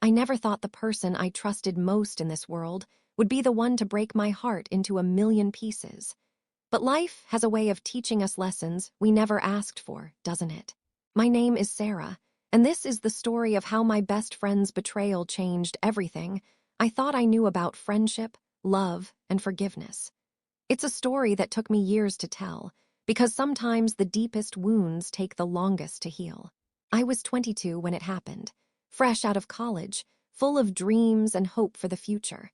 I never thought the person I trusted most in this world would be the one to break my heart into a million pieces. But life has a way of teaching us lessons we never asked for, doesn't it? My name is Sarah, and this is the story of how my best friend's betrayal changed everything I thought I knew about friendship, love, and forgiveness. It's a story that took me years to tell, because sometimes the deepest wounds take the longest to heal. I was 22 when it happened, fresh out of college, full of dreams and hope for the future.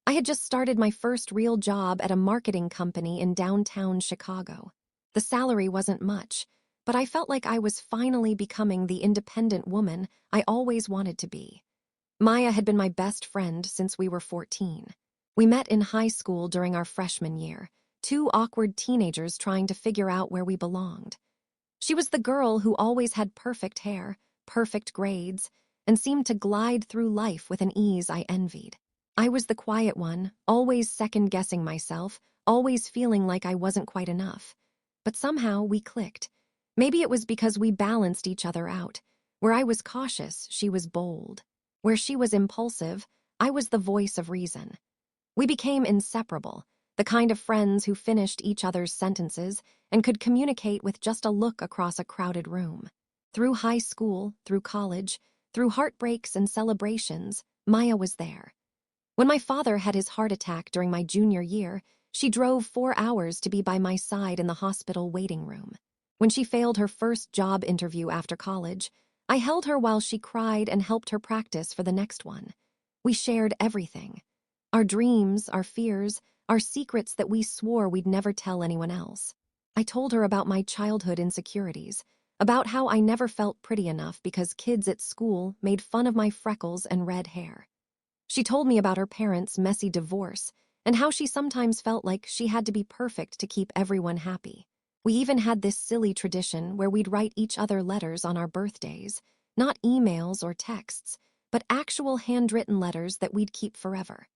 I had just started my first real job at a marketing company in downtown Chicago. The salary wasn't much, but I felt like I was finally becoming the independent woman I always wanted to be. Maya had been my best friend since we were 14. We met in high school during our freshman year, two awkward teenagers trying to figure out where we belonged. She was the girl who always had perfect hair, perfect grades, and seemed to glide through life with an ease I envied. I was the quiet one, always second-guessing myself, always feeling like I wasn't quite enough. But somehow we clicked. Maybe it was because we balanced each other out. Where I was cautious, she was bold. Where she was impulsive, I was the voice of reason. We became inseparable, the kind of friends who finished each other's sentences and could communicate with just a look across a crowded room. Through high school, through college, through heartbreaks and celebrations, Maya was there. When my father had his heart attack during my junior year, she drove 4 hours to be by my side in the hospital waiting room. When she failed her first job interview after college, I held her while she cried and helped her practice for the next one. We shared everything. Our dreams, our fears, our secrets that we swore we'd never tell anyone else. I told her about my childhood insecurities, about how I never felt pretty enough because kids at school made fun of my freckles and red hair. She told me about her parents' messy divorce and how she sometimes felt like she had to be perfect to keep everyone happy. We even had this silly tradition where we'd write each other letters on our birthdays, not emails or texts, but actual handwritten letters that we'd keep forever.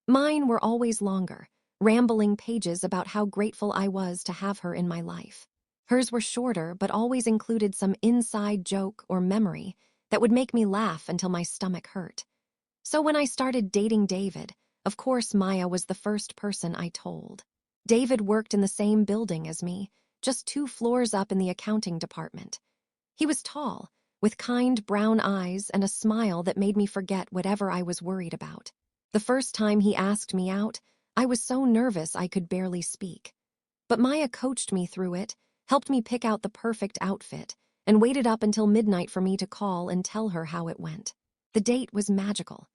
Mine were always longer, rambling pages about how grateful I was to have her in my life. Hers were shorter but always included some inside joke or memory that would make me laugh until my stomach hurt. So when I started dating David, of course Maya was the first person I told. David worked in the same building as me, just 2 floors up in the accounting department. He was tall, with kind brown eyes and a smile that made me forget whatever I was worried about. The first time he asked me out, I was so nervous I could barely speak. But Maya coached me through it, helped me pick out the perfect outfit, and waited up until midnight for me to call and tell her how it went. The date was magical.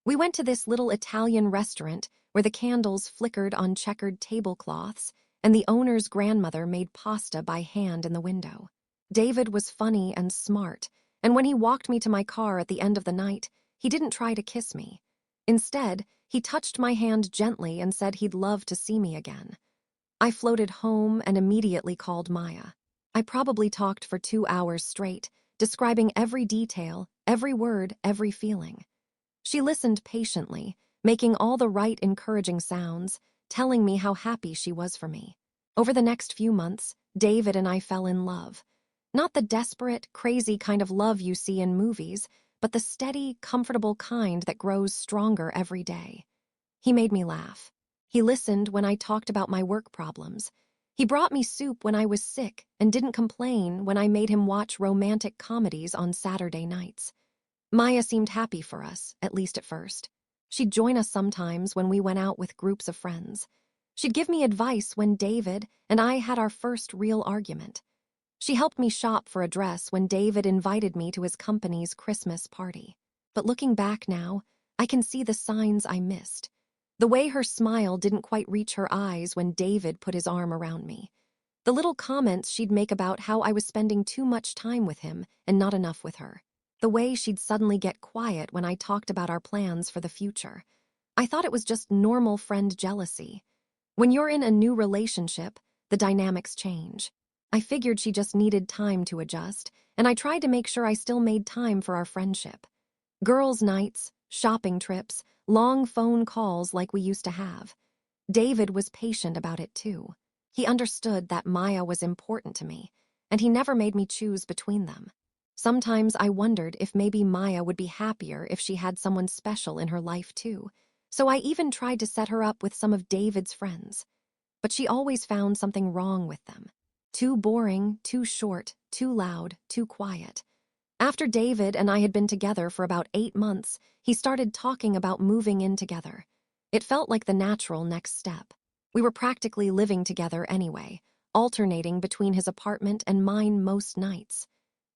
We went to this little Italian restaurant where the candles flickered on checkered tablecloths and the owner's grandmother made pasta by hand in the window. David was funny and smart, and when he walked me to my car at the end of the night, he didn't try to kiss me. Instead, he touched my hand gently and said he'd love to see me again. I floated home and immediately called Maya. I probably talked for 2 hours straight, describing every detail, every word, every feeling. She listened patiently, making all the right encouraging sounds, telling me how happy she was for me. Over the next few months, David and I fell in love. Not the desperate, crazy kind of love you see in movies, but the steady, comfortable kind that grows stronger every day. He made me laugh. He listened when I talked about my work problems. He brought me soup when I was sick and didn't complain when I made him watch romantic comedies on Saturday nights. Maya seemed happy for us, at least at first. She'd join us sometimes when we went out with groups of friends. She'd give me advice when David and I had our first real argument. She helped me shop for a dress when David invited me to his company's Christmas party. But looking back now, I can see the signs I missed. The way her smile didn't quite reach her eyes when David put his arm around me. The little comments she'd make about how I was spending too much time with him and not enough with her. The way she'd suddenly get quiet when I talked about our plans for the future. I thought it was just normal friend jealousy. When you're in a new relationship, the dynamics change. I figured she just needed time to adjust, and I tried to make sure I still made time for our friendship. Girls' nights, shopping trips, long phone calls like we used to have. David was patient about it too. He understood that Maya was important to me, and he never made me choose between them. Sometimes I wondered if maybe Maya would be happier if she had someone special in her life too. So I even tried to set her up with some of David's friends. But she always found something wrong with them. Too boring, too short, too loud, too quiet. After David and I had been together for about 8 months, he started talking about moving in together. It felt like the natural next step. We were practically living together anyway, alternating between his apartment and mine most nights.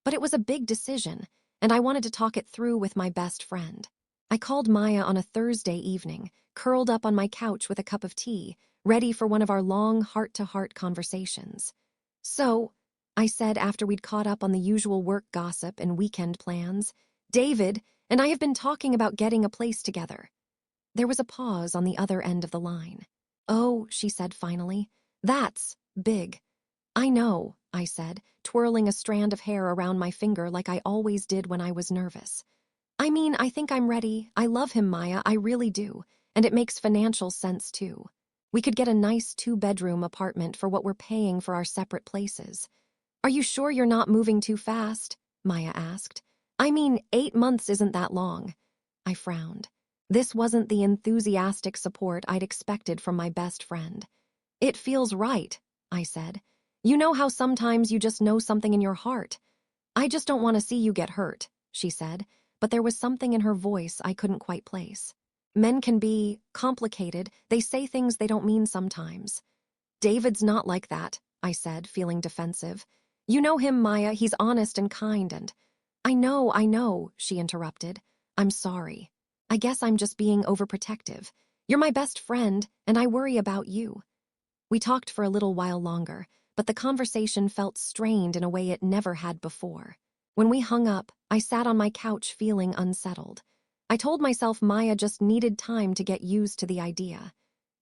But it was a big decision, and I wanted to talk it through with my best friend. I called Maya on a Thursday evening, curled up on my couch with a cup of tea, ready for one of our long heart-to-heart conversations. "So," I said after we'd caught up on the usual work gossip and weekend plans, "David and I have been talking about getting a place together." There was a pause on the other end of the line. "Oh," she said finally, "that's big." "I know," I said, twirling a strand of hair around my finger like I always did when I was nervous. "I mean, I think I'm ready. I love him, Maya, I really do. And it makes financial sense, too. We could get a nice 2-bedroom apartment for what we're paying for our separate places." "Are you sure you're not moving too fast?" Maya asked. "I mean, 8 months isn't that long." I frowned. This wasn't the enthusiastic support I'd expected from my best friend. "It feels right," I said. "You know how sometimes you just know something in your heart." "I just don't want to see you get hurt," she said, but there was something in her voice I couldn't quite place. Men can be complicated. They say things they don't mean sometimes. "David's not like that," I said, feeling defensive. "You know him, Maya. He's honest and kind and—" I know," she interrupted. "I'm sorry. I guess I'm just being overprotective. You're my best friend, and I worry about you." We talked for a little while longer, but the conversation felt strained in a way it never had before. When we hung up, I sat on my couch feeling unsettled. I told myself Maya just needed time to get used to the idea.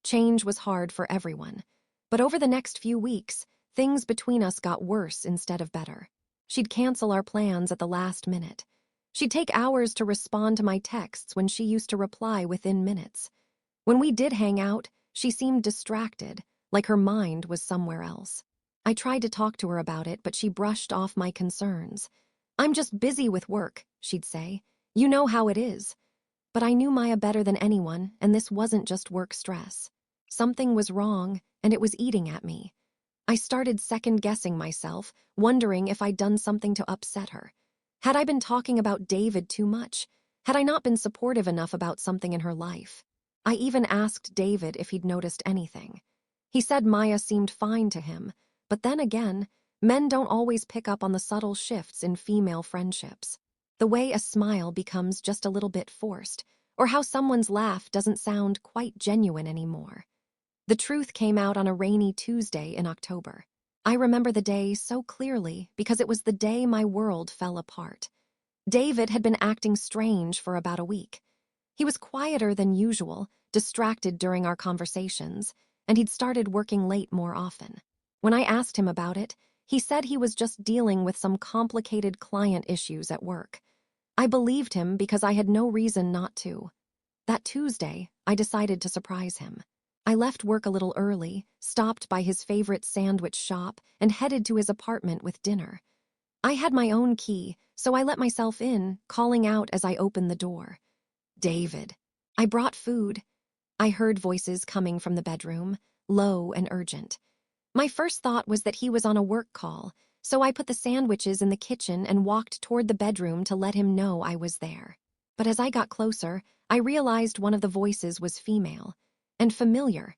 Change was hard for everyone. But over the next few weeks, things between us got worse instead of better. She'd cancel our plans at the last minute. She'd take hours to respond to my texts when she used to reply within minutes. When we did hang out, she seemed distracted, like her mind was somewhere else. I tried to talk to her about it, but she brushed off my concerns. "I'm just busy with work," she'd say. "You know how it is." But I knew Maya better than anyone, and this wasn't just work stress. Something was wrong, and it was eating at me. I started second-guessing myself, wondering if I'd done something to upset her. Had I been talking about David too much? Had I not been supportive enough about something in her life? I even asked David if he'd noticed anything. He said Maya seemed fine to him, but then again, men don't always pick up on the subtle shifts in female friendships. The way a smile becomes just a little bit forced, or how someone's laugh doesn't sound quite genuine anymore. The truth came out on a rainy Tuesday in October. I remember the day so clearly because it was the day my world fell apart. David had been acting strange for about a week. He was quieter than usual, distracted during our conversations, and he'd started working late more often. When I asked him about it, he said he was just dealing with some complicated client issues at work. I believed him because I had no reason not to. That Tuesday, I decided to surprise him. I left work a little early, stopped by his favorite sandwich shop, and headed to his apartment with dinner. I had my own key, so I let myself in, calling out as I opened the door. "David." "I brought food." I heard voices coming from the bedroom, low and urgent. My first thought was that he was on a work call, so I put the sandwiches in the kitchen and walked toward the bedroom to let him know I was there. But as I got closer, I realized one of the voices was female, and familiar.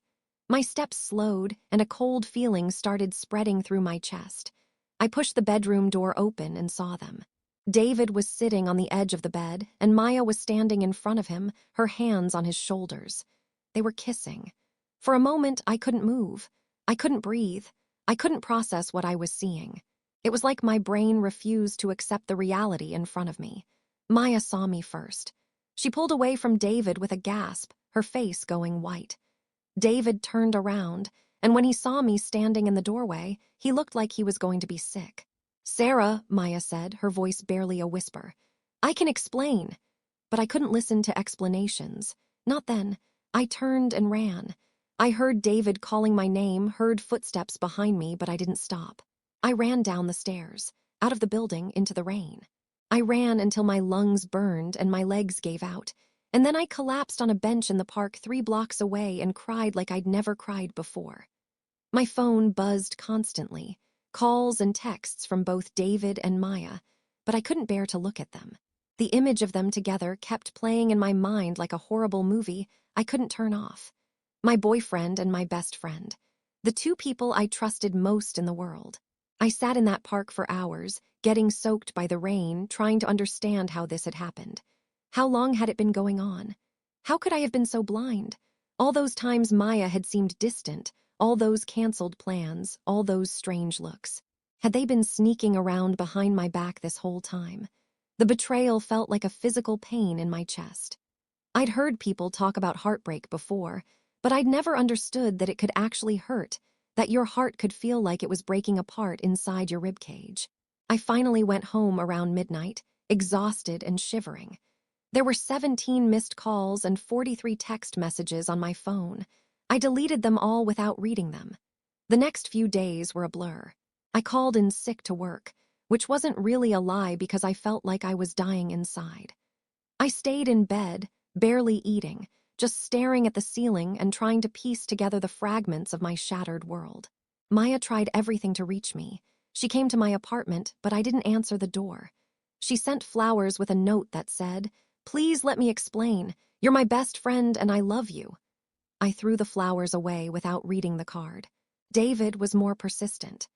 My steps slowed, and a cold feeling started spreading through my chest. I pushed the bedroom door open and saw them. David was sitting on the edge of the bed, and Maya was standing in front of him, her hands on his shoulders. They were kissing. For a moment, I couldn't move. I couldn't breathe. I couldn't process what I was seeing. It was like my brain refused to accept the reality in front of me. Maya saw me first. She pulled away from David with a gasp, her face going white. David turned around, and when he saw me standing in the doorway, he looked like he was going to be sick. "Sarah," Maya said, her voice barely a whisper. "I can explain." But I couldn't listen to explanations. Not then. I turned and ran. I heard David calling my name, heard footsteps behind me, but I didn't stop. I ran down the stairs, out of the building, into the rain. I ran until my lungs burned and my legs gave out, and then I collapsed on a bench in the park 3 blocks away and cried like I'd never cried before. My phone buzzed constantly, calls and texts from both David and Maya, but I couldn't bear to look at them. The image of them together kept playing in my mind like a horrible movie I couldn't turn off. My boyfriend and my best friend. The two people I trusted most in the world. I sat in that park for hours, getting soaked by the rain, trying to understand how this had happened. How long had it been going on? How could I have been so blind? All those times Maya had seemed distant, all those canceled plans, all those strange looks. Had they been sneaking around behind my back this whole time? The betrayal felt like a physical pain in my chest. I'd heard people talk about heartbreak before, but I'd never understood that it could actually hurt, that your heart could feel like it was breaking apart inside your ribcage. I finally went home around midnight, exhausted and shivering. There were 17 missed calls and 43 text messages on my phone. I deleted them all without reading them. The next few days were a blur. I called in sick to work, which wasn't really a lie because I felt like I was dying inside. I stayed in bed, barely eating, just staring at the ceiling and trying to piece together the fragments of my shattered world. Maya tried everything to reach me. She came to my apartment, but I didn't answer the door. She sent flowers with a note that said, "Please let me explain. You're my best friend and I love you." I threw the flowers away without reading the card. David was more persistent.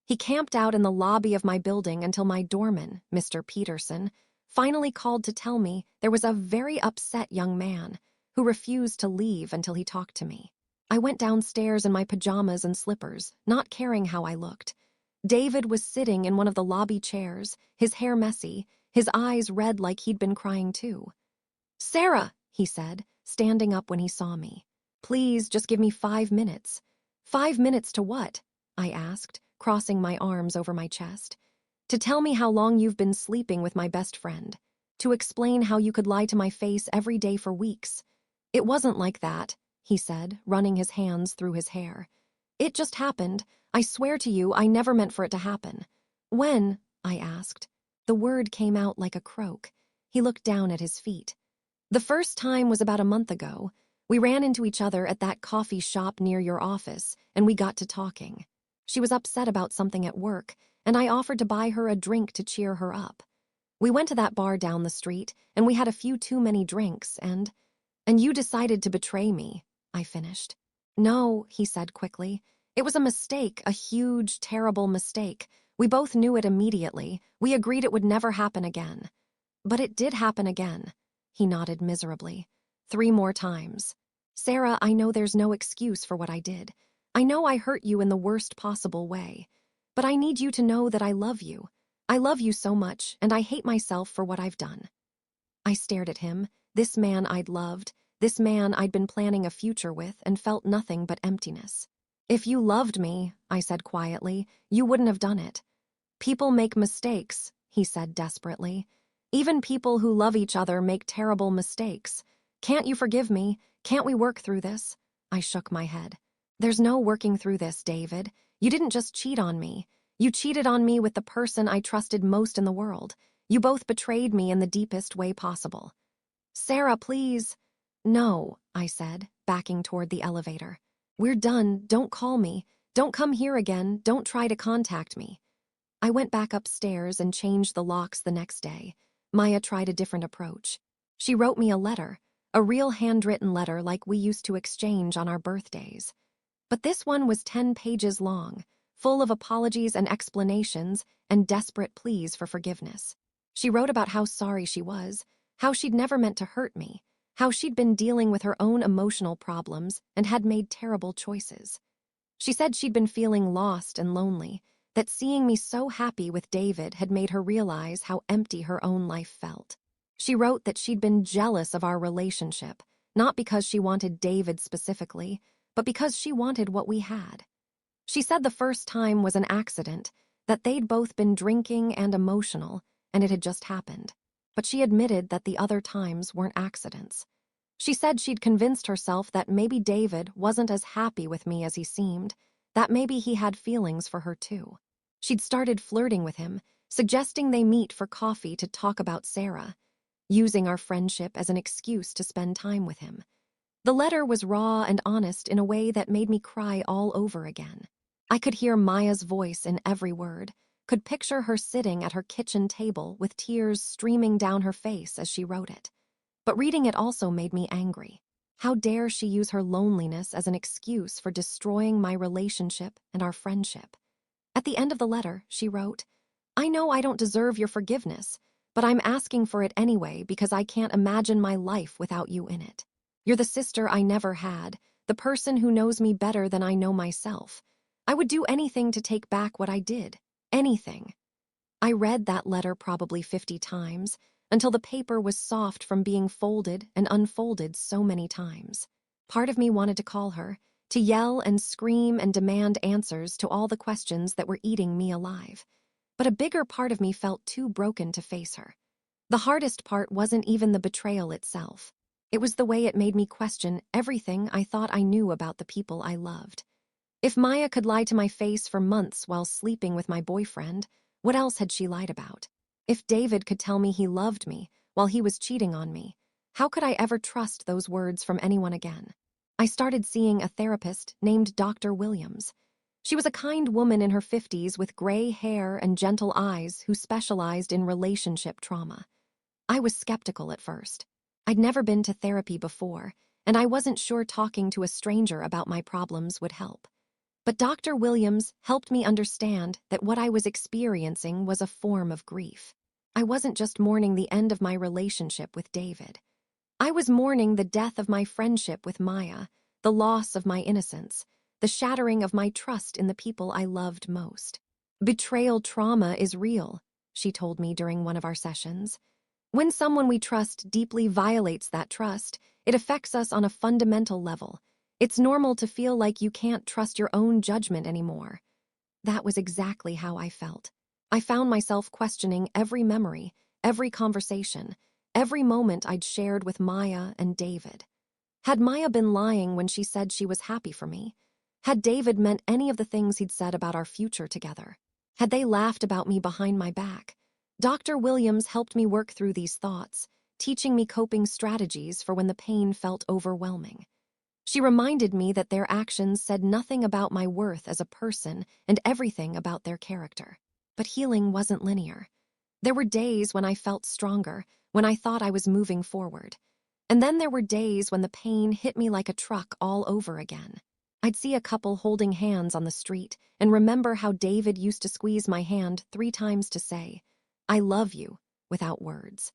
He camped out in the lobby of my building until my doorman, Mr. Peterson, finally called to tell me there was a very upset young man who refused to leave until he talked to me. I went downstairs in my pajamas and slippers, not caring how I looked. David was sitting in one of the lobby chairs, his hair messy, his eyes red like he'd been crying too. "Sarah," he said, standing up when he saw me. "Please, just give me 5 minutes." "5 minutes to what?" I asked, crossing my arms over my chest. "To tell me how long you've been sleeping with my best friend. To explain how you could lie to my face every day for weeks." "It wasn't like that," he said, running his hands through his hair. "It just happened. I swear to you, I never meant for it to happen." "When?" I asked. The word came out like a croak. He looked down at his feet. "The first time was about a month ago. We ran into each other at that coffee shop near your office, and we got to talking. She was upset about something at work, and I offered to buy her a drink to cheer her up. We went to that bar down the street, and we had a few too many drinks, and you decided to betray me," I finished. "No," he said quickly. "It was a mistake, a huge, terrible mistake. We both knew it immediately. We agreed it would never happen again." "But it did happen again." He nodded miserably. 3 more times. "Sarah, I know there's no excuse for what I did. I know I hurt you in the worst possible way. But I need you to know that I love you. I love you so much, and I hate myself for what I've done." I stared at him, this man I'd loved, this man I'd been planning a future with, and felt nothing but emptiness. "If you loved me," I said quietly, "you wouldn't have done it." "People make mistakes," he said desperately. "Even people who love each other make terrible mistakes. Can't you forgive me? Can't we work through this?" I shook my head. "There's no working through this, David. You didn't just cheat on me. You cheated on me with the person I trusted most in the world. You both betrayed me in the deepest way possible." "Sarah, please." "No," I said, backing toward the elevator. "We're done. Don't call me. Don't come here again. Don't try to contact me." I went back upstairs and changed the locks the next day. Maya tried a different approach. She wrote me a letter, a real handwritten letter like we used to exchange on our birthdays. But this one was 10 pages long, full of apologies and explanations and desperate pleas for forgiveness. She wrote about how sorry she was, how she'd never meant to hurt me, how she'd been dealing with her own emotional problems and had made terrible choices. She said she'd been feeling lost and lonely, that seeing me so happy with David had made her realize how empty her own life felt. She wrote that she'd been jealous of our relationship, not because she wanted David specifically, but because she wanted what we had. She said the first time was an accident, that they'd both been drinking and emotional, and it had just happened. But she admitted that the other times weren't accidents. She said she'd convinced herself that maybe David wasn't as happy with me as he seemed, that maybe he had feelings for her too. She'd started flirting with him, suggesting they meet for coffee to talk about Sarah, using our friendship as an excuse to spend time with him. The letter was raw and honest in a way that made me cry all over again. I could hear Maya's voice in every word, could picture her sitting at her kitchen table with tears streaming down her face as she wrote it. But reading it also made me angry. How dare she use her loneliness as an excuse for destroying my relationship and our friendship? At the end of the letter, she wrote, "I know I don't deserve your forgiveness, but I'm asking for it anyway because I can't imagine my life without you in it. You're the sister I never had, the person who knows me better than I know myself. I would do anything to take back what I did. Anything." I read that letter probably 50 times, until the paper was soft from being folded and unfolded so many times. Part of me wanted to call her, to yell and scream and demand answers to all the questions that were eating me alive. But a bigger part of me felt too broken to face her. The hardest part wasn't even the betrayal itself. It was the way it made me question everything I thought I knew about the people I loved. If Maya could lie to my face for months while sleeping with my boyfriend, what else had she lied about? If David could tell me he loved me while he was cheating on me, how could I ever trust those words from anyone again? I started seeing a therapist named Dr. Williams. She was a kind woman in her 50s with gray hair and gentle eyes who specialized in relationship trauma. I was skeptical at first. I'd never been to therapy before, and I wasn't sure talking to a stranger about my problems would help. But Dr. Williams helped me understand that what I was experiencing was a form of grief. I wasn't just mourning the end of my relationship with David. I was mourning the death of my friendship with Maya, the loss of my innocence, the shattering of my trust in the people I loved most. Betrayal trauma is real, she told me during one of our sessions. When someone we trust deeply violates that trust, it affects us on a fundamental level. It's normal to feel like you can't trust your own judgment anymore. That was exactly how I felt. I found myself questioning every memory, every conversation, every moment I'd shared with Maya and David. Had Maya been lying when she said she was happy for me? Had David meant any of the things he'd said about our future together? Had they laughed about me behind my back? Dr. Williams helped me work through these thoughts, teaching me coping strategies for when the pain felt overwhelming. She reminded me that their actions said nothing about my worth as a person and everything about their character. But healing wasn't linear. There were days when I felt stronger, when I thought I was moving forward. And then there were days when the pain hit me like a truck all over again. I'd see a couple holding hands on the street and remember how David used to squeeze my hand 3 times to say, "I love you," without words.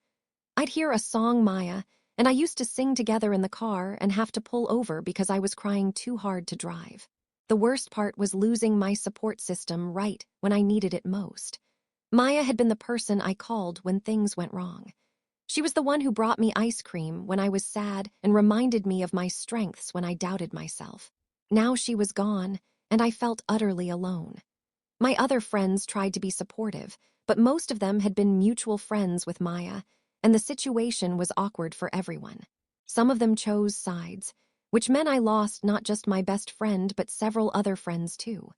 I'd hear a song Maya, and I used to sing together in the car and have to pull over because I was crying too hard to drive. The worst part was losing my support system right when I needed it most. Maya had been the person I called when things went wrong. She was the one who brought me ice cream when I was sad and reminded me of my strengths when I doubted myself. Now she was gone, and I felt utterly alone. My other friends tried to be supportive, but most of them had been mutual friends with Maya, and the situation was awkward for everyone. Some of them chose sides, which meant I lost not just my best friend but several other friends too.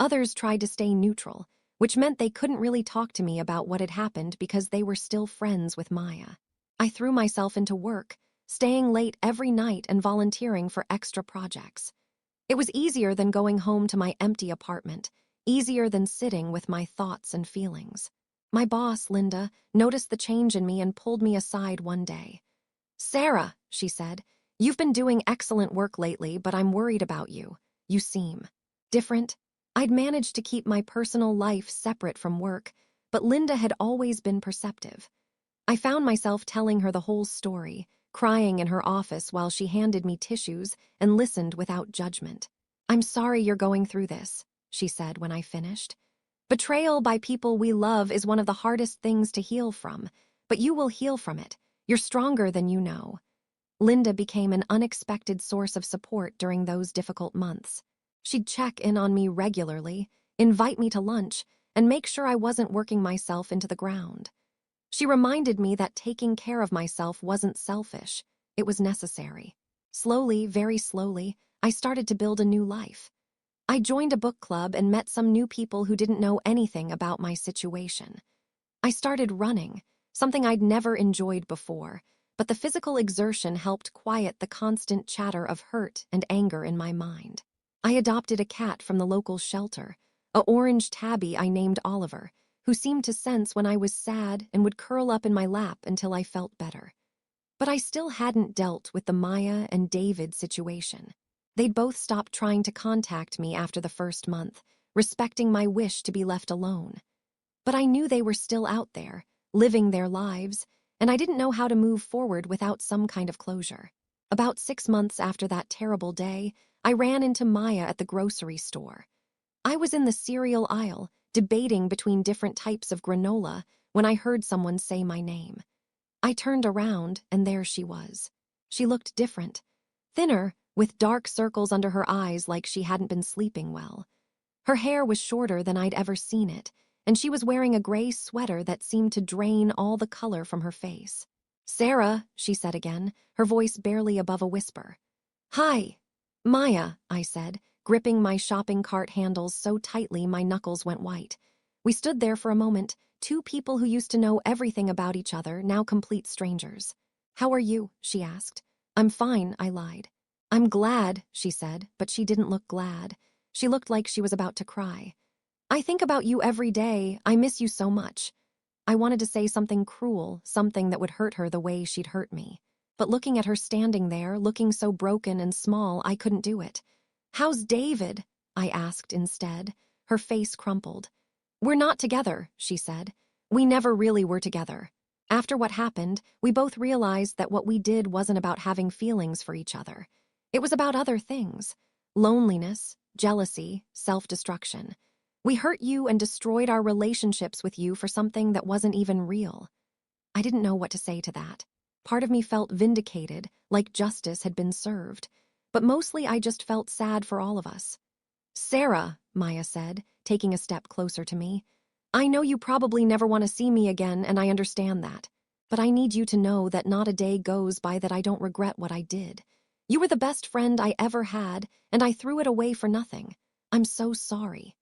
Others tried to stay neutral, which meant they couldn't really talk to me about what had happened because they were still friends with Maya. I threw myself into work, staying late every night and volunteering for extra projects. It was easier than going home to my empty apartment, easier than sitting with my thoughts and feelings. My boss, Linda, noticed the change in me and pulled me aside one day. "Sarah," she said, "you've been doing excellent work lately, but I'm worried about you. You seem different." I'd managed to keep my personal life separate from work, but Linda had always been perceptive. I found myself telling her the whole story, crying in her office while she handed me tissues and listened without judgment. "I'm sorry you're going through this," she said when I finished. "Betrayal by people we love is one of the hardest things to heal from, but you will heal from it. You're stronger than you know." Linda became an unexpected source of support during those difficult months. She'd check in on me regularly, invite me to lunch, and make sure I wasn't working myself into the ground. She reminded me that taking care of myself wasn't selfish, it was necessary. Slowly, very slowly, I started to build a new life. I joined a book club and met some new people who didn't know anything about my situation. I started running, something I'd never enjoyed before, but the physical exertion helped quiet the constant chatter of hurt and anger in my mind. I adopted a cat from the local shelter, a orange tabby I named Oliver, who seemed to sense when I was sad and would curl up in my lap until I felt better. But I still hadn't dealt with the Maya and David situation. They'd both stopped trying to contact me after the first month, respecting my wish to be left alone. But I knew they were still out there, living their lives, and I didn't know how to move forward without some kind of closure. About 6 months after that terrible day, I ran into Maya at the grocery store. I was in the cereal aisle, debating between different types of granola, when I heard someone say my name. I turned around, and there she was. She looked different, thinner, with dark circles under her eyes like she hadn't been sleeping well. Her hair was shorter than I'd ever seen it, and she was wearing a gray sweater that seemed to drain all the color from her face. "Sarah," she said again, her voice barely above a whisper. "Hi." "Maya," I said, gripping my shopping cart handles so tightly my knuckles went white. We stood there for a moment, two people who used to know everything about each other, now complete strangers. "How are you?" she asked. "I'm fine," I lied. "I'm glad," she said, but she didn't look glad. She looked like she was about to cry. "I think about you every day. I miss you so much." I wanted to say something cruel, something that would hurt her the way she'd hurt me. But looking at her standing there, looking so broken and small, I couldn't do it. "How's David?" I asked instead. Her face crumpled. "We're not together," she said. "We never really were together." After what happened, we both realized that what we did wasn't about having feelings for each other. It was about other things. Loneliness, jealousy, self-destruction. We hurt you and destroyed our relationships with you for something that wasn't even real. I didn't know what to say to that. Part of me felt vindicated, like justice had been served. But mostly I just felt sad for all of us. "Sarah," Maya said, taking a step closer to me, "I know you probably never want to see me again, and I understand that. But I need you to know that not a day goes by that I don't regret what I did. You were the best friend I ever had, and I threw it away for nothing. I'm so sorry."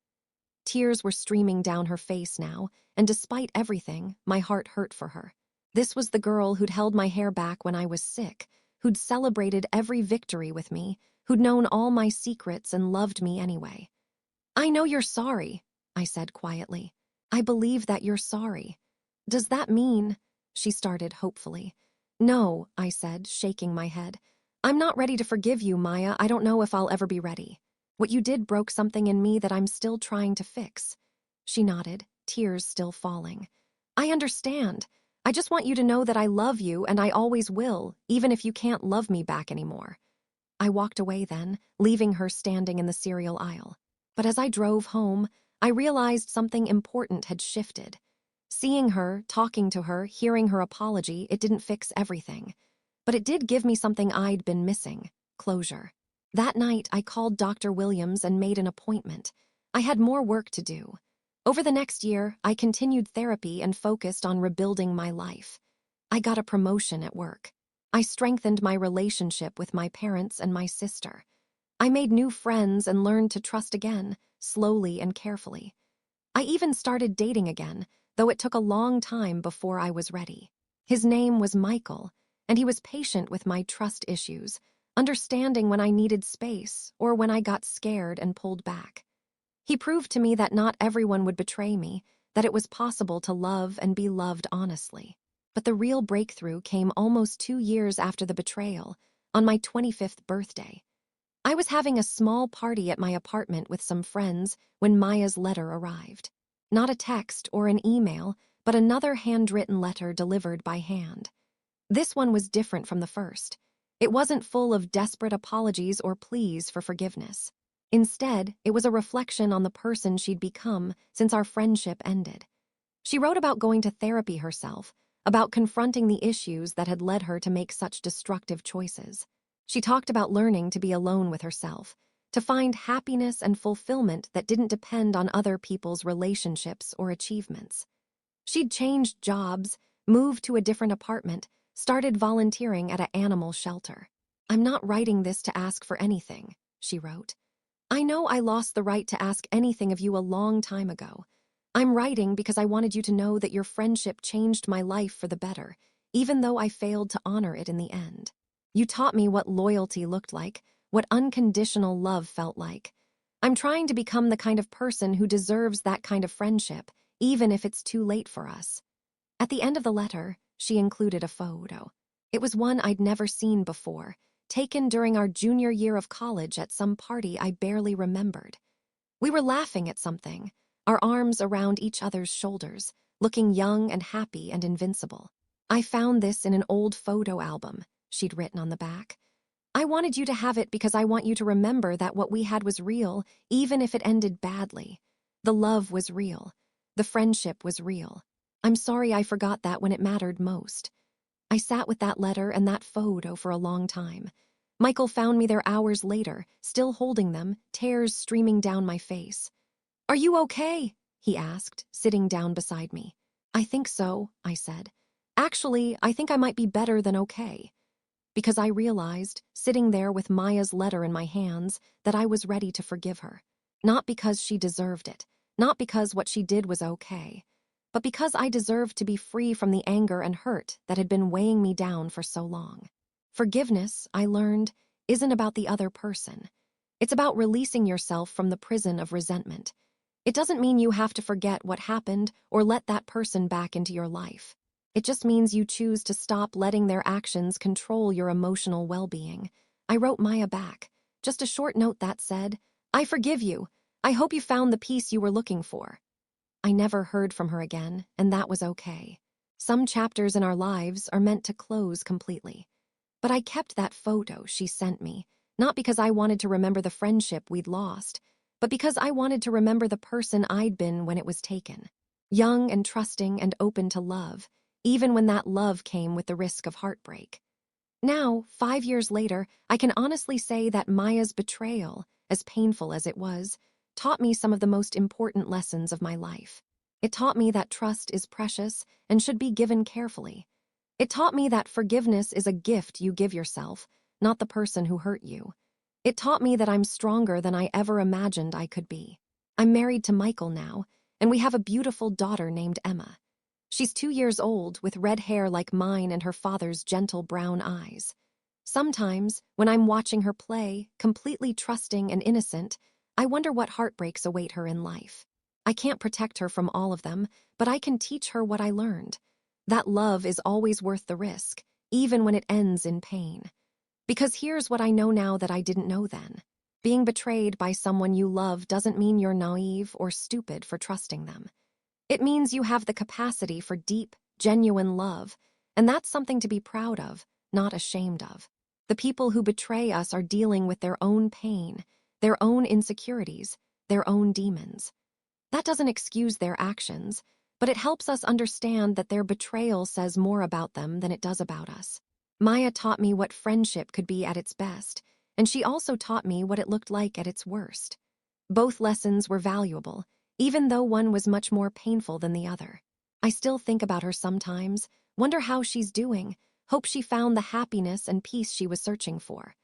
Tears were streaming down her face now, and despite everything, my heart hurt for her. This was the girl who'd held my hair back when I was sick, who'd celebrated every victory with me, who'd known all my secrets and loved me anyway. "I know you're sorry," I said quietly. "I believe that you're sorry." "Does that mean—" she started hopefully. "No," I said, shaking my head. "I'm not ready to forgive you, Maya. I don't know if I'll ever be ready. What you did broke something in me that I'm still trying to fix." She nodded, tears still falling. "I understand. I just want you to know that I love you and I always will, even if you can't love me back anymore." I walked away then, leaving her standing in the cereal aisle. But as I drove home, I realized something important had shifted. Seeing her, talking to her, hearing her apology, it didn't fix everything. But it did give me something I'd been missing: closure. That night, I called Dr. Williams and made an appointment. I had more work to do. Over the next year, I continued therapy and focused on rebuilding my life. I got a promotion at work. I strengthened my relationship with my parents and my sister. I made new friends and learned to trust again, slowly and carefully. I even started dating again, though it took a long time before I was ready. His name was Michael, and he was patient with my trust issues, understanding when I needed space or when I got scared and pulled back. He proved to me that not everyone would betray me, that it was possible to love and be loved honestly. But the real breakthrough came almost 2 years after the betrayal, on my 25th birthday. I was having a small party at my apartment with some friends when Maya's letter arrived. Not a text or an email, but another handwritten letter delivered by hand. This one was different from the first. It wasn't full of desperate apologies or pleas for forgiveness. Instead, it was a reflection on the person she'd become since our friendship ended. She wrote about going to therapy herself, about confronting the issues that had led her to make such destructive choices. She talked about learning to be alone with herself, to find happiness and fulfillment that didn't depend on other people's relationships or achievements. She'd changed jobs, moved to a different apartment, started volunteering at an animal shelter. "I'm not writing this to ask for anything," she wrote. "I know I lost the right to ask anything of you a long time ago, I'm writing because I wanted you to know that your friendship changed my life for the better, even though I failed to honor it in the end. You taught me what loyalty looked like, what unconditional love felt like. I'm trying to become the kind of person who deserves that kind of friendship, even if it's too late for us. At the end of the letter, she included a photo. It was one I'd never seen before, taken during our junior year of college at some party I barely remembered. We were laughing at something, our arms around each other's shoulders, looking young and happy and invincible. I found this in an old photo album, she'd written on the back. I wanted you to have it because I want you to remember that what we had was real, even if it ended badly. The love was real. The friendship was real. I'm sorry I forgot that when it mattered most. I sat with that letter and that photo for a long time. Michael found me there hours later, still holding them, tears streaming down my face. "Are you okay?" he asked, sitting down beside me. "I think so," I said. "Actually, I think I might be better than okay." Because I realized, sitting there with Maya's letter in my hands, that I was ready to forgive her. Not because she deserved it, not because what she did was okay, but because I deserved to be free from the anger and hurt that had been weighing me down for so long. Forgiveness, I learned, isn't about the other person. It's about releasing yourself from the prison of resentment. It doesn't mean you have to forget what happened or let that person back into your life. It just means you choose to stop letting their actions control your emotional well-being. I wrote Maya back, just a short note that said, "I forgive you. I hope you found the peace you were looking for." I never heard from her again, and that was okay. Some chapters in our lives are meant to close completely. But I kept that photo she sent me, not because I wanted to remember the friendship we'd lost, but because I wanted to remember the person I'd been when it was taken. Young and trusting and open to love, even when that love came with the risk of heartbreak. Now, 5 years later, I can honestly say that Maya's betrayal, as painful as it was, taught me some of the most important lessons of my life. It taught me that trust is precious and should be given carefully. It taught me that forgiveness is a gift you give yourself, not the person who hurt you. It taught me that I'm stronger than I ever imagined I could be. I'm married to Michael now, and we have a beautiful daughter named Emma. She's 2 years old, with red hair like mine and her father's gentle brown eyes. Sometimes, when I'm watching her play, completely trusting and innocent, I wonder what heartbreaks await her in life. I can't protect her from all of them, but I can teach her what I learned. That love is always worth the risk, even when it ends in pain. Because here's what I know now that I didn't know then. Being betrayed by someone you love doesn't mean you're naive or stupid for trusting them. It means you have the capacity for deep, genuine love, and that's something to be proud of, not ashamed of. The people who betray us are dealing with their own pain, their own insecurities, their own demons. That doesn't excuse their actions, but it helps us understand that their betrayal says more about them than it does about us. Maya taught me what friendship could be at its best, and she also taught me what it looked like at its worst. Both lessons were valuable, even though one was much more painful than the other. I still think about her sometimes, wonder how she's doing, hope she found the happiness and peace she was searching for.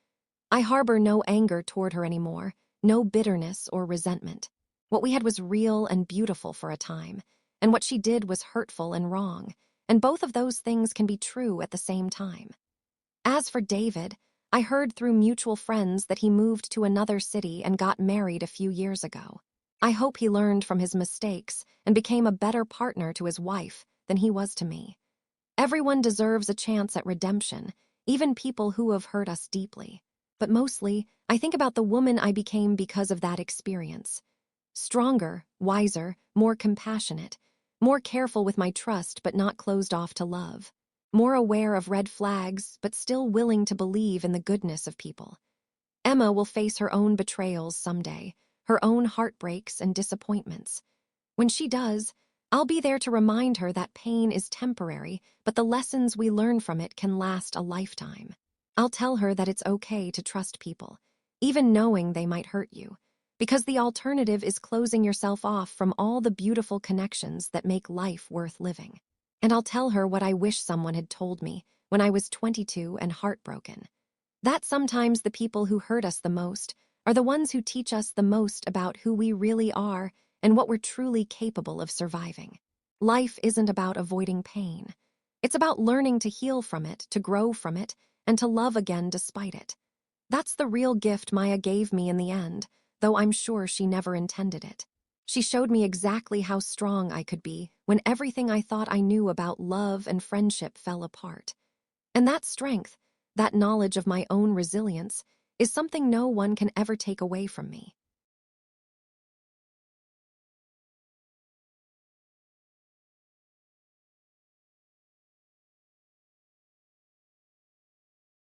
I harbor no anger toward her anymore, no bitterness or resentment. What we had was real and beautiful for a time, and what she did was hurtful and wrong, and both of those things can be true at the same time. As for David, I heard through mutual friends that he moved to another city and got married a few years ago. I hope he learned from his mistakes and became a better partner to his wife than he was to me. Everyone deserves a chance at redemption, even people who have hurt us deeply. But mostly, I think about the woman I became because of that experience. Stronger, wiser, more compassionate, more careful with my trust but not closed off to love. More aware of red flags, but still willing to believe in the goodness of people. Emma will face her own betrayals someday, her own heartbreaks and disappointments. When she does, I'll be there to remind her that pain is temporary, but the lessons we learn from it can last a lifetime. I'll tell her that it's okay to trust people, even knowing they might hurt you, because the alternative is closing yourself off from all the beautiful connections that make life worth living. And I'll tell her what I wish someone had told me when I was 22 and heartbroken. That sometimes the people who hurt us the most are the ones who teach us the most about who we really are and what we're truly capable of surviving. Life isn't about avoiding pain. It's about learning to heal from it, to grow from it, and to love again despite it. That's the real gift Maya gave me in the end, though I'm sure she never intended it. She showed me exactly how strong I could be when everything I thought I knew about love and friendship fell apart. And that strength, that knowledge of my own resilience, is something no one can ever take away from me.